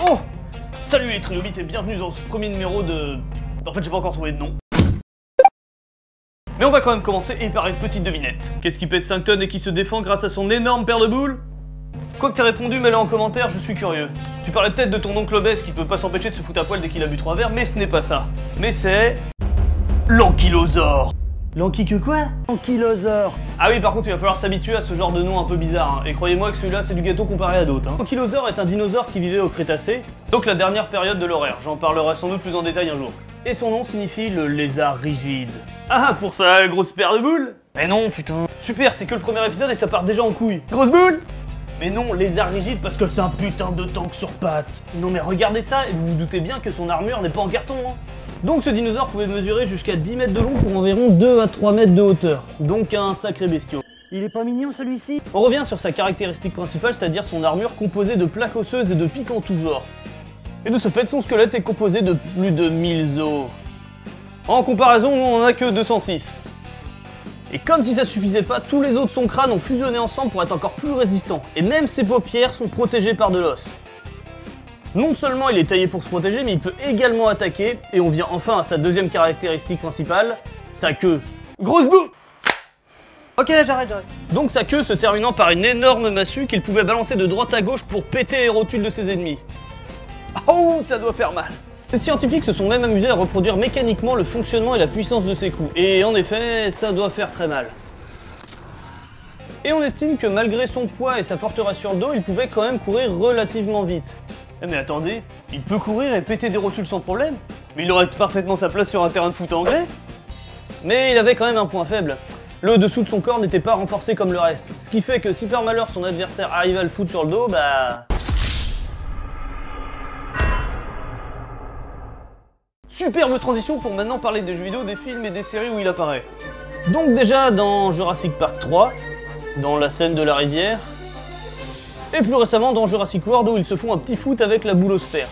Oh! Salut les triobites et bienvenue dans ce premier numéro de... En fait j'ai pas encore trouvé de nom. Mais on va quand même commencer et par une petite devinette. Qu'est-ce qui pèse 5 tonnes et qui se défend grâce à son énorme paire de boules? Quoi que t'aies répondu, mets-le en commentaire, je suis curieux. Tu parlais peut-être de ton oncle obèse qui peut pas s'empêcher de se foutre à poil dès qu'il a bu 3 verres, mais ce n'est pas ça. Mais c'est... l'ankylosaure. L'anky que quoi? Ankylosaure. Ah oui, par contre, il va falloir s'habituer à ce genre de nom un peu bizarre, hein. Et croyez-moi que celui-là, c'est du gâteau comparé à d'autres. Hein. L'ankylosaure est un dinosaure qui vivait au Crétacé, donc la dernière période de l'horaire. J'en parlerai sans doute plus en détail un jour. Et son nom signifie le lézard rigide. Ah, pour ça, grosse paire de boules? Mais non, putain. Super, c'est que le premier épisode et ça part déjà en couille. Grosse boule? Mais non, lézard rigide parce que c'est un putain de tank sur pattes. Non mais regardez ça et vous vous doutez bien que son armure n'est pas en carton, hein. Donc ce dinosaure pouvait mesurer jusqu'à 10 mètres de long pour environ 2 à 3 mètres de hauteur. Donc un sacré bestiau. Il est pas mignon celui-ci? On revient sur sa caractéristique principale, c'est-à-dire son armure composée de plaques osseuses et de pics en tout genre. Et de ce fait, son squelette est composé de plus de 1000 os. En comparaison, nous on en a que 206. Et comme si ça suffisait pas, tous les os de son crâne ont fusionné ensemble pour être encore plus résistants. Et même ses paupières sont protégées par de l'os. Non seulement il est taillé pour se protéger, mais il peut également attaquer, et on vient enfin à sa deuxième caractéristique principale, sa queue. Grosse boue! Ok, j'arrête. Donc sa queue se terminant par une énorme massue qu'il pouvait balancer de droite à gauche pour péter les rotules de ses ennemis. Oh, ça doit faire mal! Les scientifiques se sont même amusés à reproduire mécaniquement le fonctionnement et la puissance de ses coups, et en effet, ça doit faire très mal. Et on estime que malgré son poids et sa forteresse sur le dos, il pouvait quand même courir relativement vite. Mais attendez, il peut courir et péter des rotules sans problème? Mais il aurait parfaitement sa place sur un terrain de foot anglais? Mais il avait quand même un point faible. Le dessous de son corps n'était pas renforcé comme le reste. Ce qui fait que si par malheur son adversaire arrivait à le foutre sur le dos, bah... Superbe transition pour maintenant parler des jeux vidéo, des films et des séries où il apparaît. Donc déjà dans Jurassic Park 3, dans la scène de la rivière, et plus récemment dans Jurassic World où ils se font un petit foot avec la boulosphère.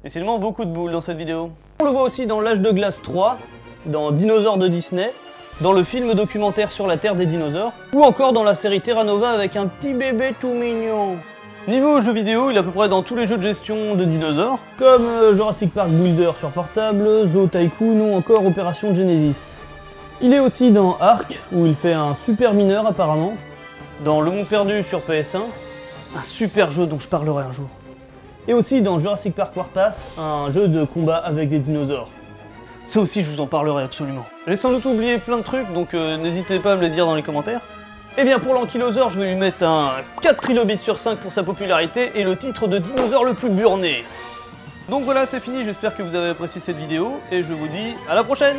Décidément beaucoup de boules dans cette vidéo. On le voit aussi dans L'Âge de Glace 3, dans Dinosaures de Disney, dans le film documentaire sur la Terre des dinosaures, ou encore dans la série Terra Nova avec un petit bébé tout mignon. Niveau jeux vidéo, il est à peu près dans tous les jeux de gestion de dinosaures, comme Jurassic Park Builder sur portable, Zoo Tycoon ou encore Opération Genesis. Il est aussi dans Ark, où il fait un super mineur apparemment, dans Le Monde Perdu sur PS1, un super jeu dont je parlerai un jour. Et aussi dans Jurassic Park Warpath, un jeu de combat avec des dinosaures. Ça aussi je vous en parlerai absolument. J'ai sans doute oublié plein de trucs, donc n'hésitez pas à me les dire dans les commentaires. Et bien pour l'ankylosaure, je vais lui mettre un 4 trilobites sur 5 pour sa popularité et le titre de dinosaure le plus burné. Donc voilà, c'est fini, j'espère que vous avez apprécié cette vidéo, et je vous dis à la prochaine!